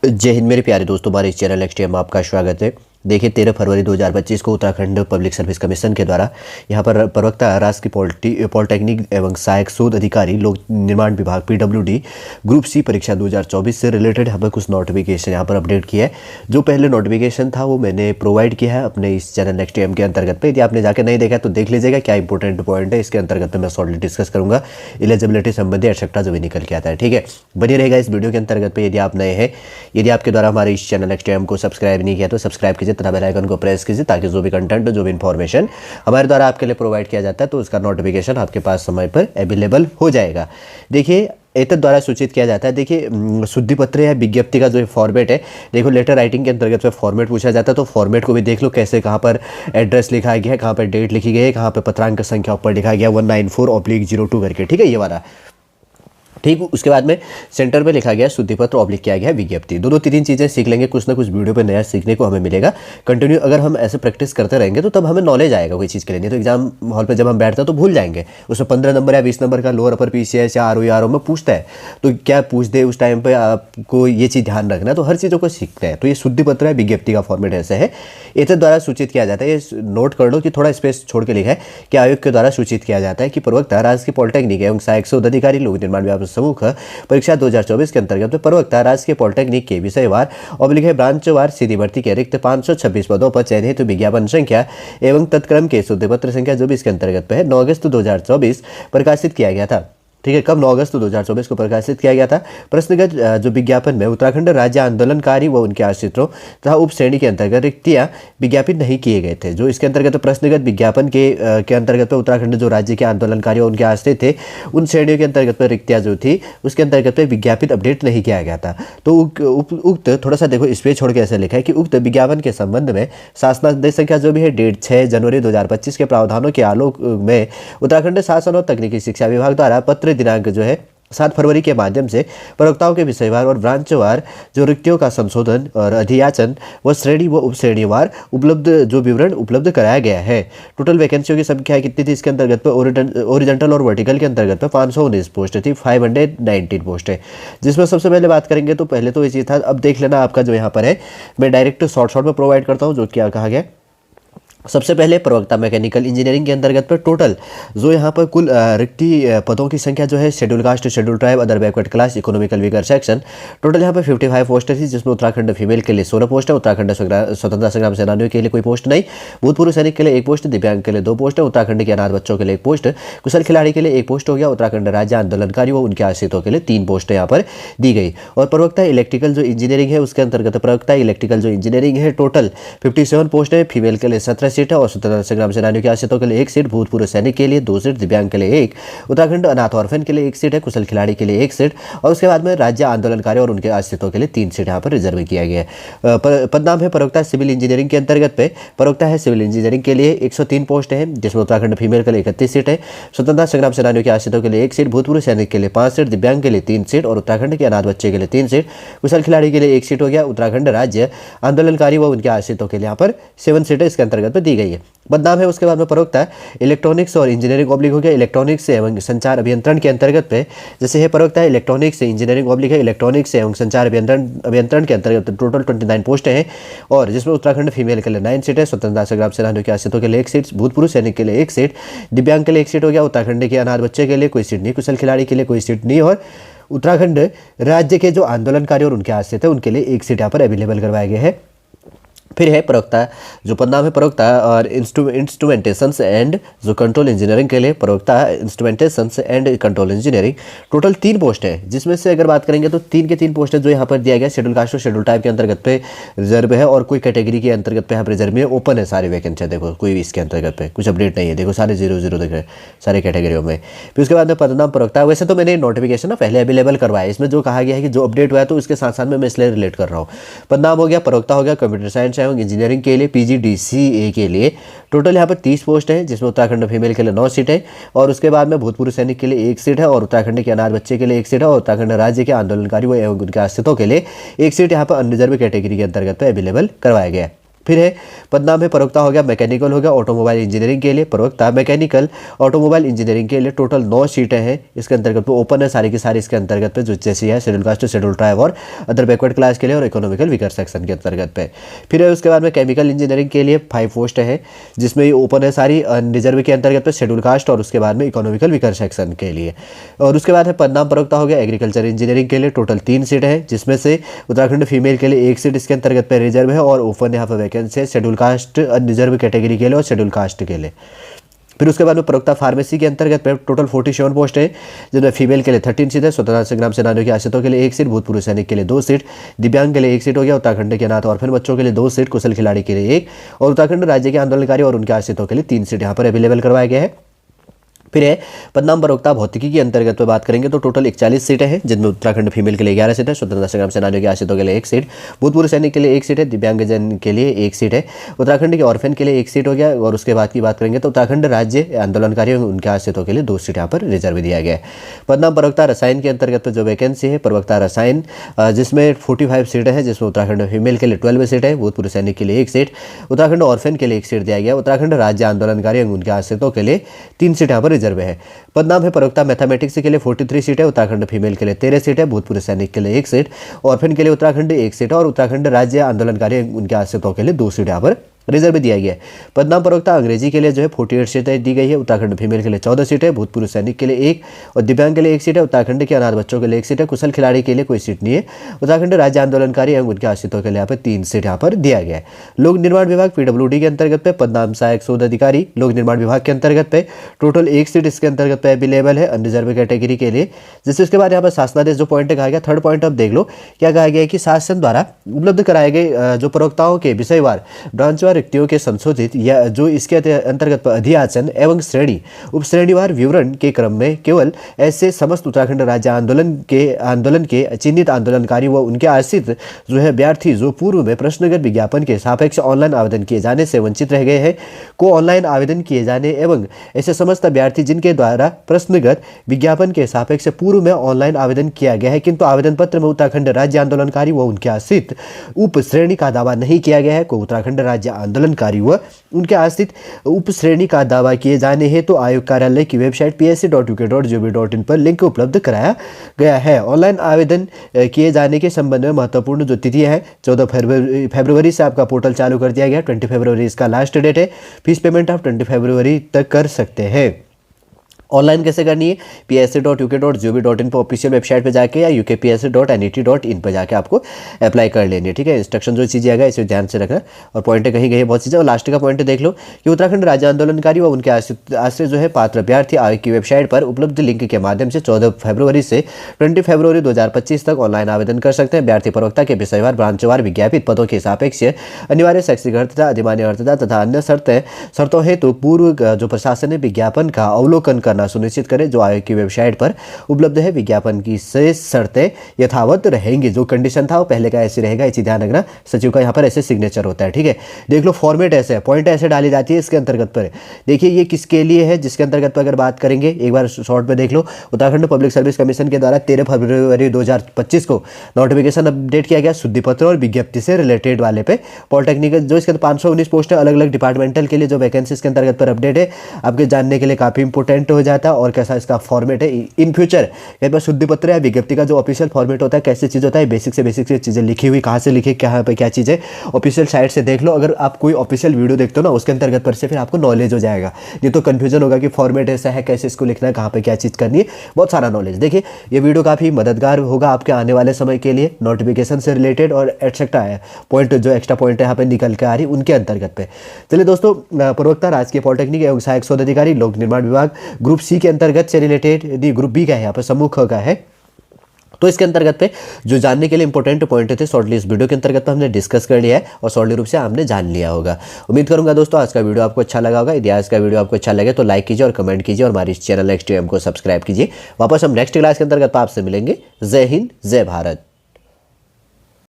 जय हिंद मेरे प्यारे दोस्तों, हमारे इस चैनल एक्सटीएम में आपका स्वागत है। देखिए 13 फरवरी 2025 को उत्तराखंड पब्लिक सर्विस कमीशन के द्वारा यहाँ पर प्रवक्ता राजकीय पॉलिटेक्निक एवं सहायक शोध अधिकारी लोक निर्माण विभाग पीडब्ल्यूडी ग्रुप सी परीक्षा 2024 से रिलेटेड यहाँ पर कुछ नोटिफिकेशन यहाँ पर अपडेट किया है। जो पहले नोटिफिकेशन था वो मैंने प्रोवाइड किया है अपने इस चैनल एक्सटीएम के अंतर्गत पे। यदि आपने जाकर नहीं देखा तो देख लीजिएगा, क्या इंपॉर्टेंट पॉइंट है इसके अंतर्गत मैं शॉर्टली डिस्कस करूँगा। एलिजिबिलिटी संबंधी एक्सेट्रा जो भी निकल के आता है, ठीक है, बने रहेगा इस वीडियो के अंतर्गत पे। यदि आप नए हैं, यदि आपके द्वारा हमारे इस चैनल एक्सटीएम को सब्सक्राइब नहीं किया तो सब्सक्राइब कीजिए तथा बेल आइकन को प्रेस कीजिए, ताकि जो भी कंटेंट, जो भी इन्फॉर्मेशन हमारे द्वारा आपके लिए प्रोवाइड किया जाता है तो उसका नोटिफिकेशन आपके पास समय पर अवेलेबल हो जाएगा। देखिए एतद द्वारा सूचित किया जाता है। देखिए शुद्धि पत्र या विज्ञप्ति का जो फॉर्मेट है, देखो लेटर राइटिंग के अंतर्गत में फॉर्मेट पूछा जाता है तो फॉर्मेट को भी देख लो कैसे, कहाँ पर एड्रेस लिखा गया है, कहाँ पर डेट लिखी गई है, कहाँ पर पत्रांक संख्या ऊपर लिखा गया 194/02 करके, ठीक है, ये वाला। ठीक, उसके बाद में सेंटर पे लिखा गया शुद्धि पत्र ऑब्लिक किया गया विज्ञप्ति। दोनों तीन चीज़ें सीख लेंगे, कुछ ना कुछ वीडियो पे नया सीखने को हमें मिलेगा कंटिन्यू। अगर हम ऐसे प्रैक्टिस करते रहेंगे तो तब हमें नॉलेज आएगा कोई चीज़ के लिए। नहीं तो एग्जाम हॉल पे जब हम बैठते हैं तो भूल जाएंगे। उसमें 15 नंबर या 20 नंबर का लोअर अपर पीसीएस या आरओ में पूछता है तो क्या पूछ दे, उस टाइम पर आपको ये चीज़ ध्यान रखना है। तो हर चीज़ों को सीखते हैं। तो ये शुद्धि पत्र है विज्ञप्ति का फॉर्मेट ऐसे है, इसके द्वारा सूचित किया जाता है। ये नोट कर लो कि थोड़ा स्पेस छोड़ के लिखा है कि आयोग के द्वारा सूचित किया जाता है कि प्रवक्ता राजकीय पॉलिटेक्निक एवं सहायक शोध अधिकारी लोक निर्माण व्यापक समूह परीक्षा 2024 के अंतर्गत प्रवक्ता राजकीय पॉलिटेक्निक के विषयवार ऑब्लिक है ब्रांचवार सीधी भर्ती के रिक्त 526 पदों पर चयनित विज्ञापन संख्या एवं तत्क्रम के शुद्धि पत्र संख्या जो भी इसके अंतर्गत है 9 अगस्त 2024 प्रकाशित किया गया था। ठीक है, कब 9 अगस्त 2024 को प्रकाशित किया गया था। प्रश्नगत जो विज्ञापन में उत्तराखंड राज्य आंदोलनकारी व उनके आश्रितों तथा उप श्रेणी के अंतर्गत रिक्तियां विज्ञापित नहीं किए गए थे। जो इसके अंतर्गत प्रश्नगत विज्ञापन के अंतर्गत उत्तराखंड जो राज्य के आंदोलनकारी और उनके आश्रित थे उन श्रेणियों के अंतर्गत रिक्तियां जो थी उसके अंतर्गत विज्ञापित अपडेट नहीं किया गया था। तो उक्त थोड़ा सा देखो स्पेस छोड़ के ऐसे लिखा है कि उक्त विज्ञापन के संबंध में शासनादेश संख्या जो भी है डेट 6 जनवरी 2025 के प्रावधानों के आलोक में उत्तराखंड शासन और तकनीकी शिक्षा विभाग द्वारा पत्र दिनांक जो है 7 फरवरी के माध्यम से प्रवक्ताओं के विषयवार और ब्रांचवार जो रिक्तियों का संशोधन और अधियाचन व श्रेणी व उपश्रेणीवार उपलब्ध जो विवरण उपलब्ध कराया गया है। टोटल वैकेंसियों की संख्या कितनी थी इसके अंतर्गत पर ओरिजेंटल और वर्टिकल के अंतर्गत पर 519 पोस्ट थी, 519 पोस्ट है। जिसमें सबसे पहले बात करेंगे तो पहले तो ये चीज़ था। अब देख लेना आपका जो यहाँ पर है, मैं डायरेक्ट शॉर्ट में प्रोवाइड करता हूँ जो क्या कहा गया। सबसे पहले प्रवक्ता मैकेनिकल इंजीनियरिंग के अंतर्गत पर टोटल जो यहाँ पर कुल रिक्ति पदों की संख्या जो है schedule caste, schedule tribe, other backward class, economical weaker section, total यहाँ पर 55 पोस्ट थी। जिसमें उत्तराखंड फीमेल के लिए 16 पोस्ट है, उत्तराखंड स्वतंत्रता संग्राम सेनानियों के लिए कोई पोस्ट नहीं, भूतपूर्व सैनिक के लिए 1 पोस्ट, दिव्यांग के लिए 2 पोस्ट है, उत्तराखंड के अनाथ बच्चों के लिए 1 पोस्ट, कुशल खिलाड़ी के लिए 1 पोस्ट हो गया, उत्तराखंड राज्य आंदोलनकारी व उनके आश्रितों के लिए 3 पोस्ट यहाँ पर दी गई। और प्रवक्ता इलेक्ट्रिकल जो इंजीनियरिंग है उसके अंतर्गत प्रवक्ता इलेक्ट्रिकल जो इंजीनियरिंग है टोटल 57 पोस्ट है। फीमेल के लिए 17 सीट है और स्वतंत्रता संग्राम सेनानियों के आश्रितों के लिए 1 सीट, भूतपूर्व सैनिक के लिए 2 सीट, दिव्यांग के लिए 1, उत्तराखंड अनाथ ऑर्फन के लिए 1 सीट है, कुशल खिलाड़ी के लिए 1 सीट और उसके बाद में राज्य आंदोलनकारी और उनके आश्रितों के लिए 3 सीट यहाँ पर रिजर्व किया गया है। पदनाम है प्रवक्ता सिविल इंजीनियरिंग के अंतर्गत पे प्रवक्ता है सिविल इंजीनियरिंग के लिए 103 पोस्ट है। जिसमें उत्तराखंड फीमेल के लिए 31 सीट है, स्वतंत्रता संग्राम सेनानियों के आश्रितों के लिए 1 सीट, भूतपूर्व सैनिक के लिए 5 सीट, दिव्यांग के लिए 3 सीट और उत्तराखंड के अनाथ बच्चे के लिए 3 सीट, कुशल खिलाड़ी के लिए 1 सीट हो गया। उत्तराखंड राज्य आंदोलनकारी व उनके आश्रितों के लिए यहाँ पर 7 सीटें इसके अंतर्गत में दी गई है। बदनाम है उसके बाद में प्रवक्ता इलेक्ट्रॉनिक्स और इंजीनियरिंग ऑब्लिक हो गया इलेक्ट्रॉनिक्स एवं संचार अभियंत्रण के अंतर्गत पे। जैसे है प्रवक्ता इलेक्ट्रॉनिक्स इंजीनियरिंग ऑब्लिक है इलेक्ट्रॉनिक्स एवं संचार अभियंत्रण के अंतर्गत टोटल 29 पोस्ट हैं। और जिसमें उत्तराखंड फीमेल के लिए 9 सीट है, स्वतंत्रता संग्राम सेनानियों के आश्रितों के लिए 1 सीट, भूतपूर्व सैनिक के लिए 1 सीट, दिव्यांग के लिए 1 सीट हो गया, उत्तराखंड के अनाथ बच्चे के लिए कोई सीट नहीं, कुशल खिलाड़ी के लिए कोई सीट नहीं और उत्तराखंड राज्य के जो आंदोलनकारी और उनके आश्रित है उनके लिए 1 सीट यहाँ पर अवेलेबल करवाया गया है। फिर है प्रवक्ता जो पदनाम है प्रवक्ता और इंस्ट्रूमेंटेशंस एंड जो कंट्रोल इंजीनियरिंग के लिए प्रवक्ता instrumentations and control engineering total 3 post है। जिसमें से अगर बात करेंगे तो 3 के 3 पोस्ट है जो यहाँ पर दिया गया शेड्यूल कास्ट और शेड्यूल टाइप के अंतर्गत पे रिजर्व है और कोई कैटेगरी के अंतर्गत पे यहाँ पर रिजर्व में ओपन है सारी वैकेंसी है। देखो कोई भी इसके अंतर्गत पे कुछ अपडेट नहीं है, देखो सारे 0-0 दिख रहे सारे कैटेगरियों में। फिर उसके बाद में पदनाम प्रवक्ता, वैसे तो मैंने नोटिफिकेशन ना पहले अवेलेबल करवाया, इसमें जो कहा गया है कि जो अपडेट हुआ है तो उसके साथ साथ में मैं इसलिए रिलेट कर रहा हूँ। पदनाम हो गया प्रवक्ता हो गया कंप्यूटर साइंस एवं इंजीनियरिंग के लिए PGDCA के लिए टोटल यहाँ पर 30 पोस्ट है। जिसमें उत्तराखंड फीमेल के लिए 9 सीट है और उसके बाद में भूतपूर्व सैनिक के लिए 1 सीट है और उत्तराखंड के अनाथ बच्चे के लिए 1 सीट है और उत्तराखंड राज्य के आंदोलनकारी एवं उनके आश्रितों के लिए 1 सीट यहाँ पर अनरिजर्व कैटेगरी के अंतर्गत अवेलेबल करवाया गया है। फिर है पदनाम है प्रवक्ता हो गया मैकेनिकल हो गया ऑटोमोबाइल इंजीनियरिंग के लिए, प्रवक्ता मैकेनिकल ऑटोमोबाइल इंजीनियरिंग के लिए टोटल 9 सीटें हैं। इसके अंतर्गत पे ओपन है सारी की सारी इसके अंतर्गत पे, जो जैसी है शेड्यूल कास्ट, शेड्यूल ट्राइब और अदर बैकवर्ड क्लास के लिए और इकोनॉमिकल वीकर सेक्शन के अंतर्गत पे। फिर है उसके बाद में केमिकल इंजीनियरिंग के लिए 5 पोस्ट है, जिसमें ये ओपन है सारी रिजर्व के अंतर्गत पे, शेड्यूल कास्ट और उसके बाद में इकोनॉमिकल वीकर सेक्शन के लिए। और उसके बाद है पदनाम प्रवक्ता हो गया एग्रीकल्चर इंजीनियरिंग के लिए, टोटल 3 सीट है, जिसमें से उत्तराखंड फीमेल के लिए 1 सीट इसके अंतर्गत पे रिजर्व है और ओपन यहाँ पर वैकेंसी है शेड्यूल कास्ट रिजर्व कैटेगरी के लिए और शेड्यूल कास्ट के लिए। फिर उसके बाद में प्रवक्ता फार्मेसी के अंतर्गत पे टोटल 47 पोस्ट है, जिसमें फीमेल के लिए 13 सीट है, स्वतंत्रता संग्राम सेनानियों के आश्रितों के लिए 1 सीट, भूतपूर्व सैनिक के लिए 2 सीट, दिव्यांग के लिए 1 सीट हो गया, उत्तराखंड के अनाथ ऑर्फन बच्चों के लिए 2 सीट, कुशल खिलाड़ी के लिए 1 और उत्तराखंड राज्य के आंदोलनकारी और उनके आश्रितों के लिए 3 सीट यहाँ पर अवेलेबल करवाया गया है। फिर है पदनाम प्रवक्ता भौतिकी के अंतर्गत पे बात करेंगे तो टोटल 41 सीटें हैं, जिनमें उत्तराखंड फीमेल के लिए 11 सीट है, स्वतंत्रता संग्राम सेनानियों के आश्रितों के लिए 1 सीट, भूतपूर्व सैनिक के लिए 1 सीट है, दिव्यांगजन के लिए 1 सीट है, उत्तराखंड के ऑर्फन के लिए 1 सीट हो गया। और उसके बाद की बात करेंगे तो उत्तराखंड राज्य आंदोलनकारी उनके आश्रितों के लिए 2 सीट यहाँ पर रिजर्व दिया गया है। पदनाम प्रवक्ता रसायन के अंतर्गत पर जो वैकेंसी है प्रवक्ता रसायन, जिसमें 45 सीटें हैं, जिसमें उत्तराखंड फीमेल के लिए 12 सीट है, भूतपूर्व सैनिक के लिए 1 सीट, उत्तराखंड ऑर्फन के लिए 1 सीट दिया गया, उत्तराखंड राज्य आंदोलनकारी उनके आश्रितों के लिए 3 सीट यहाँ पर रिजर्व है। पदनाम है प्रवक्ता मैथमेटिक्स के लिए 43 सीट है, उत्तराखंड फीमेल के लिए 13 सीट है, भूतपूर्व सैनिक के लिए 1 सीट, ऑर्फन के लिए उत्तराखंड 1 सीट और उत्तराखंड राज्य आंदोलनकारी उनके आश्रितों के लिए 2 सीट यहाँ पर रिजर्व दिया गया है। पदनाम प्रवक्ता अंग्रेजी के लिए जो है 48 सीटें दी गई है, उत्तराखंड फीमेल के लिए 14 सीट है, भूतपूर्व सैनिक के लिए 1 और दिव्यांग के लिए 1 सीट है, उत्तराखंड के अनाथ बच्चों के लिए 1 सीट है, कुशल खिलाड़ी के लिए कोई सीट नहीं है, उत्तराखंड राज्य आंदोलनकारी एवं उनके आश्रितों के लिए यहाँ पर 3 सीट यहाँ पर दिया गया है। लोक निर्माण विभाग PWD के अंतर्गत पे पदनाम सहायक शोध अधिकारी लोक निर्माण विभाग के अंतर्गत पे टोटल 1 सीट इसके अंतर्गत पे अवेलेबल है अनरिजर्व कैटेगरी के लिए। जिससे उसके बाद यहाँ पर शासनादेश जो पॉइंट कहा गया, थर्ड पॉइंट अब देख लो क्या कहा गया है कि शासन द्वारा उपलब्ध कराए गए जो प्रवक्ताओं के विषयवार ब्रांचवार रिक्तियों के संशोधित या जो इसके अंतर्गत अधियाचन एवं श्रेणी उपश्रेणीवार विवरण के क्रम में केवल ऐसे समस्त उत्तराखंड राज्य आंदोलन के चिन्हित आंदोलनकारी व उनके आश्रित जो है अभ्यर्थी जो पूर्व में प्रश्नगत विज्ञापन के सापेक्ष ऑनलाइन आवेदन किए जाने से वंचित रह गए हैं को ऑनलाइन आवेदन किए जाने एवं ऐसे समस्त अभ्यर्थी जिनके द्वारा प्रश्नगत विज्ञापन के सापेक्ष पूर्व में ऑनलाइन आवेदन किया गया है किंतु आवेदन पत्र में उत्तराखंड राज्य आंदोलनकारी व उनके आश्रित उप श्रेणी का दावा नहीं किया गया है को उत्तराखंड राज्य आंदोलनकारी व उनके आश्रित उप श्रेणी का दावा किए जाने हैं तो आयोग कार्यालय की वेबसाइट psc.uk.gov.in पर लिंक उपलब्ध कराया गया है। ऑनलाइन आवेदन किए जाने के संबंध में महत्वपूर्ण जो तिथि है 14 फरवरी से आपका पोर्टल चालू कर दिया गया, 20 फरवरी इसका लास्ट डेट है। फीस पेमेंट आप 20 फरवरी तक कर सकते हैं। ऑनलाइन कैसे करनी है, psc.uk.gov.in पर ऑफिशियल वेबसाइट पे जाके या ukpsc.net.in पर जाके आपको अप्लाई कर लेनी है। ठीक है, इंस्ट्रक्शन जो चीज़ें आएगा इसे ध्यान से रखना और पॉइंट कहीं कहीं बहुत चीज़ें। और लास्ट का पॉइंट देख लो कि उत्तराखंड राज्य आंदोलनकारी व उनके आश्रित जो है पात्र अभ्यर्थी आयोग की वेबसाइट पर उपलब्ध लिंक के माध्यम से 14 फरवरी से 20 फरवरी 2025 तक ऑनलाइन आवेदन कर सकते हैं। अभ्यर्थी प्रवक्ता के विषयवार ब्रांचवार विज्ञापित पदों के सापेक्ष अनिवार्य शैक्षिक अर्थता अधिमान्य अर्थता तथा अन्य शर्तों हेतु पूर्व जो प्रशासन ने विज्ञापन का अवलोकन सुनिश्चित करें जो आयोग की वेबसाइट पर उपलब्ध है। विज्ञापन की शेष शर्तें यथावत रहेंगी, जो कंडीशन था वो पहले का ऐसे रहेगा, इसी ध्यान रखना। सचिव का यहाँ पर ऐसे सिग्नेचर होता है। ठीक है, देख लो फॉर्मेट ऐसे है, पॉइंट ऐसे डाली जाती है इसके अंतर्गत पर। देखिए ये किसके लिए है, जिसके अंतर्गत पर अगर बात करेंगे एक बार शॉर्ट में देख लो। उत्तराखंड पब्लिक सर्विस कमीशन के द्वारा 13 फरवरी 2025 को नोटिफिकेशन अपडेट किया गया शुद्धि पत्र और विज्ञप्ति से रिलेटेड वाले पे। पॉलिटेक्निक जो इसके 519 पोस्ट है अलग अलग डिपार्टमेंटल के लिए जो वैकेंसी इसके अंतर्गत पर अपडेट है, आपके जानने के लिए काफी इंपोर्टेंट हो जाता है। और कैसा इसका फॉर्मेट है इन फ्यूचर कहीं पर शुद्धि पत्र या विज्ञप्ति का जो ऑफिशियल फॉर्मेट होता है कैसे चीज होता है, बेसिक से बेसिक चीजें लिखी हुई कहाँ से लिखी क्या पे क्या चीज़ है, ऑफिशियल साइट से देख लो। अगर आप कोई ऑफिशियल वीडियो देखते हो ना उसके अंतर्गत पर से फिर आपको नॉलेज हो जाएगा, नहीं तो कंफ्यूजन होगा कि फॉर्मेट ऐसा है कैसे इसको लिखना है कहाँ पे क्या चीज़ करनी है, बहुत सारा नॉलेज। देखिए ये वीडियो काफ़ी मददगार होगा आपके आने वाले समय के लिए नोटिफिकेशन से रिलेटेड और एटसेट्रा है पॉइंट जो एक्स्ट्रा पॉइंट यहाँ पे निकल के आ रही उनके अंतर्गत पे। चलिए दोस्तों, प्रवक्ता राजकीय पॉलिटेक्निक एवं सहायक शोध अधिकारी लोक निर्माण विभाग ग्रुप सी के अंतर्गत से रिलेटेड यदि ग्रुप बी का है यहाँ पर सम्मुख का है तो इसके अंतर्गत पे जो जानने के लिए इंपॉर्टेंट पॉइंट थे शॉर्टली इस वीडियो के अंतर्गत पे हमने डिस्कस कर लिया है और शॉर्टली रूप से हमने जान लिया होगा। उम्मीद करूंगा दोस्तों आज का वीडियो आपको अच्छा लगा होगा। यदि आज का वीडियो आपको अच्छा लगे तो लाइक कीजिए और कमेंट कीजिए और हमारे इस चैनल XTM को सब्सक्राइब कीजिए। वापस हम नेक्स्ट क्लास के अंतर्गत आपसे मिलेंगे। जय हिंद, जय भारत।